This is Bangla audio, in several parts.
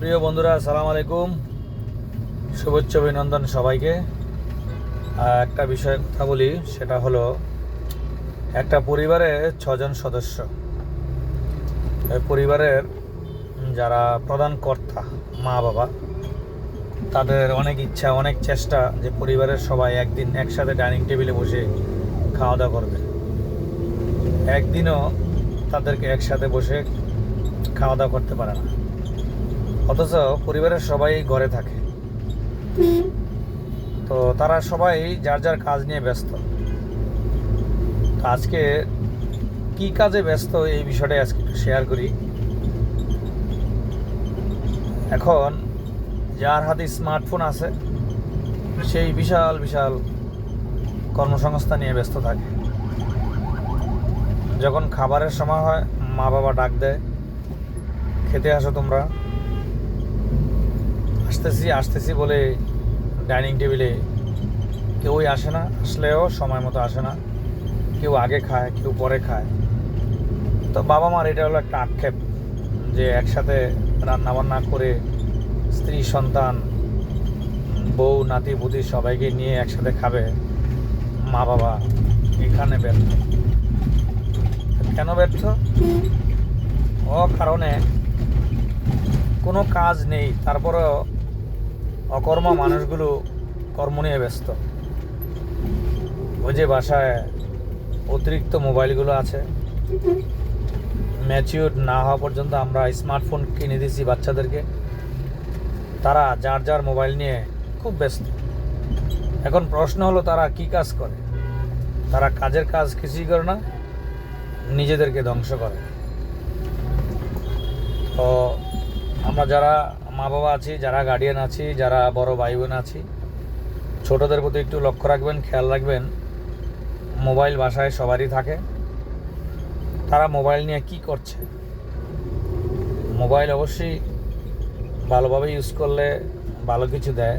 প্রিয় বন্ধুরা, আসসালামু আলাইকুম। শুভেচ্ছা অভিনন্দন সবাইকে। একটা বিষয়ের কথা বলি, সেটা হলো একটা পরিবারে 6জন সদস্য। এই পরিবারের যারা প্রধান কর্তা, মা বাবা, তাদের অনেক ইচ্ছা, অনেক চেষ্টা যে পরিবারের সবাই একদিন একসাথে ডাইনিং টেবিলে বসে খাওয়া দাওয়া করবে। একদিনও তাদেরকে একসাথে বসে খাওয়া দাওয়া করতে পারে না, অথচ পরিবারের সবাই ঘরে থাকে। তো তারা সবাই যার যার কাজ নিয়ে ব্যস্ত। তো আজকে কি কাজে ব্যস্ত এই বিষয়টাই আজকে একটু শেয়ার করি। এখন যার হাতে স্মার্টফোন আছে সেই বিশাল বিশাল কর্মসংস্থান নিয়ে ব্যস্ত থাকে। যখন খাবারের সময় হয়, মা বাবা ডাক দেয়, খেতে আসো তোমরা। আসতেছি আসতেছি বলে ডাইনিং টেবিলে কেউই আসে না, আসলেও সময় মতো আসে না। কেউ আগে খায়, কেউ পরে খায়। তো বাবা মার এটা হলো একটা আক্ষেপ যে একসাথে রান্নাবান্না করে স্ত্রী, সন্তান, বউ, নাতি পুতি সবাইকে নিয়ে একসাথে খাবে, মা বাবা এখানে ব্যর্থ। কেন ব্যর্থ? কারণে কোনো কাজ নেই, তারপরেও অকর্ম মানুষগুলো কর্ম নিয়ে ব্যস্ত। ওই যে বাসায় অতিরিক্ত মোবাইলগুলো আছে, ম্যাচিউর না হওয়া পর্যন্ত আমরা স্মার্টফোন কিনে দিয়েছি বাচ্চাদেরকে। তারা যার যার মোবাইল নিয়ে খুব ব্যস্ত। এখন প্রশ্ন হলো, তারা কি কাজ করে? তারা কাজের কাজ কিছুই করে না, নিজেদেরকে ধ্বংস করে। তো আমরা যারা মা বাবা আছি, যারা গার্ডিয়ান আছি, যারা বড় ভাই বোন আছি, ছোটদের প্রতি একটু লক্ষ্য রাখবেন, খেয়াল রাখবেন। মোবাইল বাসায় সবারই থাকে। তারা মোবাইল নিয়ে কি করছে? মোবাইল অবশ্যই ভালোভাবে ইউজ করলে ভালো কিছু দেয়।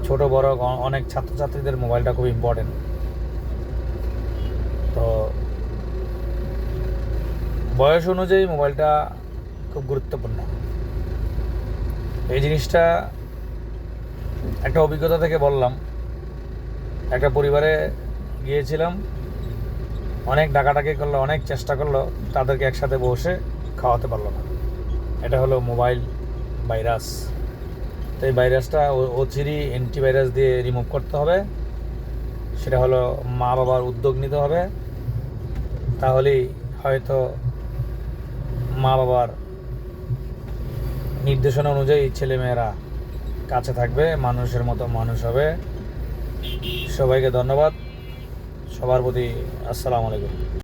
ছোট বড় অনেক ছাত্রছাত্রীদের মোবাইলটা খুব ইম্পর্টেন্ট। তো বয়স অনুযায়ী মোবাইলটা খুব গুরুত্বপূর্ণ। এই জিনিসটা একটা অভিজ্ঞতা থেকে বললাম। একটা পরিবারে গিয়েছিলাম, অনেক ডাকাডাকি করলো, অনেক চেষ্টা করলো, তাদেরকে একসাথে বসে খাওয়াতে পারলো না। এটা হলো মোবাইল ভাইরাস। তো এই ভাইরাসটা অচিরেই অ্যান্টিভাইরাস দিয়ে রিমুভ করতে হবে। সেটা হলো মা বাবার উদ্যোগ নিতে হবে। তাহলেই হয়তো মা বাবার নির্দেশনা অনুযায়ী ছেলেমেয়েরা কাছে থাকবে, মানুষের মতো মানুষ হবে। সবাইকে ধন্যবাদ। সবার প্রতি আসসালামু আলাইকুম।